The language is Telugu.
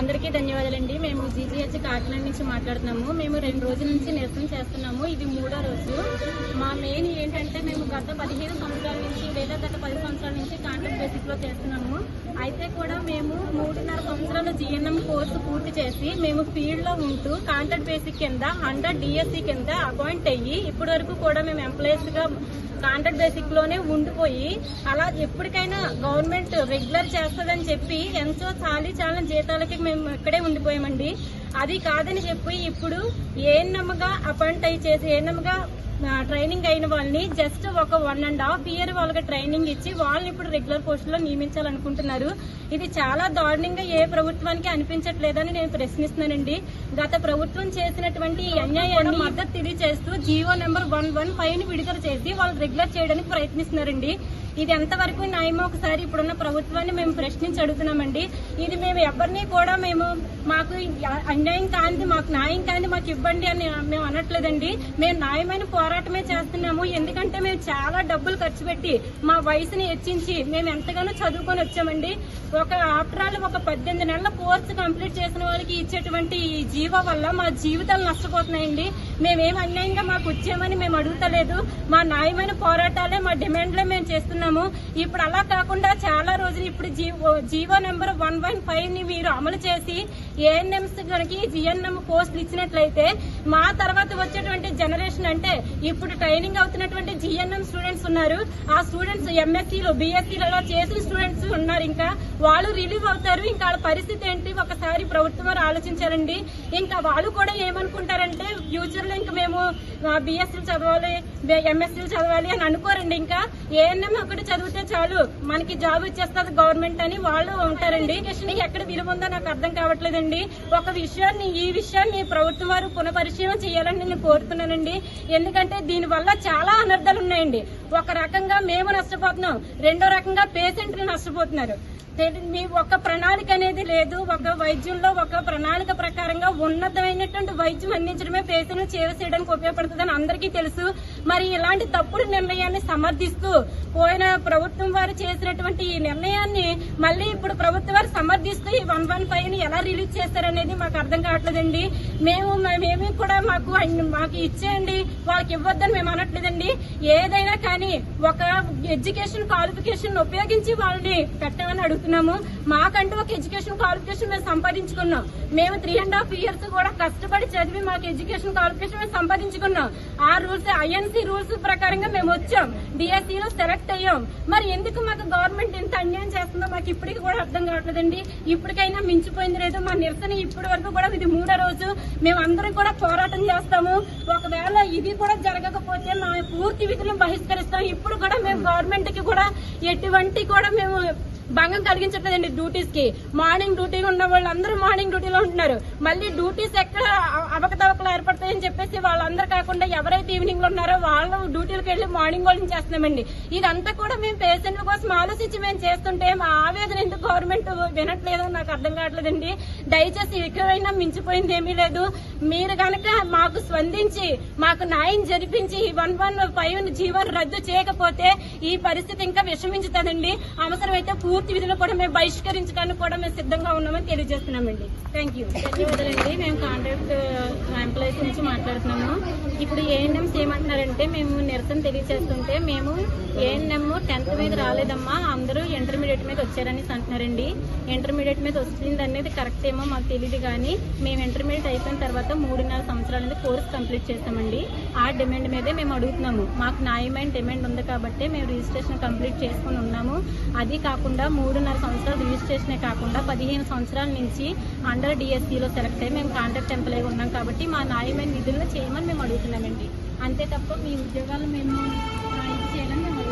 అందరికీ ధన్యవాదాలండి. మేము జీజీహెచ్ కాకినాడ నుంచి మాట్లాడుతున్నాము. మేము 2 రోజుల నుంచి నిరసన చేస్తున్నాము. ఇది 3వ రోజు. మా మెయిన్ ఏంటంటే మేము గత 15 సంవత్సరాల నుంచి లేదా గత 10 సంవత్సరాల నుంచి కాంట్రాక్ట్ బేసిక్ లో చేస్తున్నాము. అయితే కూడా మేము 3.5 సంవత్సరాల జిఎన్ఎం కోర్సు పూర్తి చేసి మేము ఫీల్డ్ లో ఉంటూ కాంట్రాక్ట్ బేసిక్ కింద 100 డిఎస్సి కింద అపాయింట్ అయ్యి ఇప్పటి వరకు కూడా మేము ఎంప్లాయీస్ గా కాంట్రాక్ట్ బేసిక్ లోనే ఉండిపోయి అలా ఎప్పటికైనా గవర్నమెంట్ రెగ్యులర్ చేస్తుందని చెప్పి ఎంతో చాలా జీతాలకి మేము ఇక్కడే ఉండిపోయామండి. అది కాదని చెప్పి ఇప్పుడు ఏఎన్ఎంగా అపాయింట్ అయ్యి చేసి ఏఎన్ఎంగా ట్రైనింగ్ అయిన వాళ్ళని జస్ట్ ఒక 1.5 year వాళ్ళకి ట్రైనింగ్ ఇచ్చి వాళ్ళని ఇప్పుడు రెగ్యులర్ పోస్ట్ లో నియమించాలనుకుంటున్నారు. ఇది చాలా దారుణంగా ఏ ప్రభుత్వానికి అనిపించట్లేదని నేను ప్రశ్నిస్తున్నానండి. గత ప్రభుత్వం చేసినటువంటి అన్యాయాన్ని మద్దతు తెలియజేస్తూ జీవో నెంబర్ 115 విడుదల చేసి వాళ్ళు రెగ్యులర్ చేయడానికి ప్రయత్నిస్తున్నారండి. ఇది ఎంతవరకు న్యాయమో ఒకసారి ఇప్పుడున్న ప్రభుత్వాన్ని మేము ప్రశ్నించి అడుగుతున్నామండి. ఇది మేము ఎవరిని కూడా మాకు అన్యాయం కానిది, మాకు న్యాయం కానిది మాకు ఇవ్వండి అని మేము అనట్లేదండి. మేము న్యాయమైన పోరాటమే చేస్తున్నాము. ఎందుకంటే మేము చాలా డబ్బులు ఖర్చు పెట్టి మా వయసుని హెచ్చించి మేము ఎంతగానో చదువుకొని వచ్చామండి. ఆఫ్టర్ ఆల్ ఒక 18 నెలల కోర్సు కంప్లీట్ చేసిన వాళ్ళకి ఇచ్చేటువంటి ఈ జీవో వల్ల మా జీవితాలు నష్టపోతున్నాయండి. మేమేం అన్యాయంగా మాకు వచ్చామని మేము అడుగుతలేదు. మా న్యాయమైన పోరాటాలే మా డిమాండ్లే మేము చేస్తున్నాము. ఇప్పుడు అలా కాకుండా చాలా రోజులు ఇప్పుడు జీవో నెంబర్ 115 ని మీరు అమలు చేసి ఏఎన్ఎంస్ కనుక జిఎన్ఎం పోస్టులు ఇచ్చినట్లయితే మా తర్వాత వచ్చేటువంటి జనరేషన్ అంటే ఇప్పుడు ట్రైనింగ్ అవుతున్నటువంటి జిఎన్ఎం స్టూడెంట్స్ ఉన్నారు. ఆ స్టూడెంట్స్ ఎంఎస్సీలు బిఎస్సీలలో చేసిన స్టూడెంట్స్ ఉన్నారు. ఇంకా వాళ్ళు రిలీవ్ అవుతారు. ఇంకా వాళ్ళ పరిస్థితి ఏంటి ఒకసారి ప్రభుత్వం వారు ఆలోచించాలండి. ఇంకా వాళ్ళు కూడా ఏమనుకుంటారంటే ఫ్యూచర్ లో ఇంకా మేము బిఎస్సీలు చదవాలి, ఎంఎస్సీలు చదవాలి అని అనుకోరండి. ఇంకా ఏఎన్ఎం ఒకటి చదివితే చాలు మనకి జాబ్ ఇచ్చేస్తుంది గవర్నమెంట్ అని వాళ్ళు ఉంటారండి. ఎక్కడ విలువ ఉందో నాకు అర్థం కావట్లేదండి. ఈ విషయాన్ని ప్రభుత్వం వారు పునఃపరిశీలన చేయాలని నేను కోరుతున్నానండి. ఎందుకంటే దీని వల్ల చాలా అనర్థాలు ఉన్నాయండి. ఒక రకంగా మేము నష్టపోతున్నాం, రెండో రకంగా పేషెంట్లు నష్టపోతున్నారు. మీ ఒక ప్రణాళిక అనేది లేదు. ఒక వైద్యంలో ఒక ప్రణాళిక ప్రకారంగా ఉన్నతమైనటువంటి వైద్యం అందించడమే పేషెంట్లు సేవ చేయడానికి ఉపయోగపడుతుందని అందరికీ తెలుసు. మరి ఇలాంటి తప్పుడు నిర్ణయాన్ని సమర్థిస్తూ పోయిన ప్రభుత్వం వారు చేసినటువంటి ఈ నిర్ణయాన్ని మళ్ళీ ఇప్పుడు ప్రభుత్వం వారు సమర్థిస్తూ ఈ 115 ఎలా రిలీజ్ చేస్తారనేది మాకు అర్థం కావట్లేదండి. మేమేమి కూడా మాకు ఇచ్చేయండి, వాళ్ళకి ఇవ్వద్దని మేము అనట్లేదండి. ఏదైనా కానీ ఒక ఎడ్యుకేషన్ క్వాలిఫికేషన్ ఉపయోగించి వాళ్ళని పెట్టమని అడుగుతున్నాము. మాకంటూ ఒక ఎడ్యుకేషన్ క్వాలిఫికేషన్ మేము సంపాదించుకున్నాం. మేము 3.5 years కూడా కష్టపడి చదివి మాకు ఎడ్యుకేషన్ క్వాలిఫికేషన్ మేము సంపాదించుకున్నాం. ఆ రూల్స్ ఐఎన్సీ రూల్స్ ప్రకారంగా మేము వచ్చాం, డిఎస్సీలో సెలెక్ట్ అయ్యాం. మరి ఎందుకు మాకు గవర్నమెంట్ ఇంత అన్యాయం చేస్తుందో మాకు ఇప్పటికి కూడా అర్థం కావట్లేదండి. ఇప్పటికైనా మించిపోయింది లేదు. మా నిరసన ఇప్పటి వరకు కూడా ఇది 3వ రోజు. మేము అందరం కూడా పోరాటం చేస్తాము. ఒకవేళ ఇది కూడా జరగకపోతే మా పూర్తి విధులను బహిష్కరిస్తాం. ఇప్పుడు కూడా మేము గవర్నమెంట్ కి కూడా ఎటువంటి కూడా మేము భంగం కలిగించట్లేదండి. డ్యూటీస్ కి మార్నింగ్ డ్యూటీ ఉన్న వాళ్ళందరూ మార్నింగ్ డ్యూటీలో ఉంటున్నారు. మళ్ళీ డ్యూటీస్ ఎక్కడ అవకతవకలు ఏర్పడతాయని చెప్పేసి వాళ్ళందరూ కాకుండా ఎవరైతే ఈవినింగ్ లో ఉన్నారో వాళ్ళు డ్యూటీలకు వెళ్లి మార్నింగ్ వాళ్ళని చేస్తున్నామండి. ఇదంతా కూడా మేము పేషెంట్ల కోసం ఆలోచించి మేము చేస్తుంటే మా ఆవేదన ఎందుకు గవర్నమెంట్ వినట్లేదో నాకు అర్థం కావట్లేదండి. దయచేసి ఎక్కువైనా మించిపోయింది ఏమీ లేదు. మీరు కనుక మాకు స్పందించి మాకు న్యాయం జరిపించి 115 జీవో రద్దు చేయకపోతే ఈ పరిస్థితి ఇంకా విషమించుతుందండి. అవసరమైతే పూర్తి విధులు కూడా మేము బహిష్కరించడానికి కూడా మేము సిద్ధంగా ఉన్నామని తెలియజేస్తున్నామండి. Thank you. ధన్యవాదాలండి. మేము కాంట్రాక్ట్ ఎంప్లాయీస్ నుంచి మాట్లాడుతున్నాము. ఇప్పుడు ఏఎన్ఎంస్ ఏమంటున్నారంటే మేము నిరసన తెలియజేస్తుంటే మేము ఏఎన్ఎం 10th మీద రాలేదమ్మా, అందరూ ఇంటర్మీడియట్ మీద వచ్చారని అంటున్నారండి. ఇంటర్మీడియట్ మీద వచ్చింది అనేది కరెక్ట్ ఏమో మాకు తెలియదు. కానీ మేము ఇంటర్మీడియట్ అయిపోయిన తర్వాత 3.5 సంవత్సరాల మీద కోర్స్ కంప్లీట్ చేస్తామండి. ఆ డిమాండ్ మీదే మేము అడుగుతున్నాము. మాకు న్యాయమైన డిమాండ్ ఉంది కాబట్టి మేము రిజిస్ట్రేషన్ కంప్లీట్ చేసుకుని ఉన్నాము. అది కాకుండా 3.5 సంవత్సరాలు రిజిస్ట్రేషనే కాకుండా 15 సంవత్సరాల నుంచి అండర్ డిఎస్సీలో సెలెక్ట్ అయ్యి మేము కాంట్రాక్ట్ ఎంప్లాయీ ఉన్నాం కాబట్టి మా న్యాయమైన నిధులను చేయమని మేము అడుగుతున్నామండి. అంతే తప్ప మీ ఉద్యోగాలు మేము ఇది చేయాలని మేము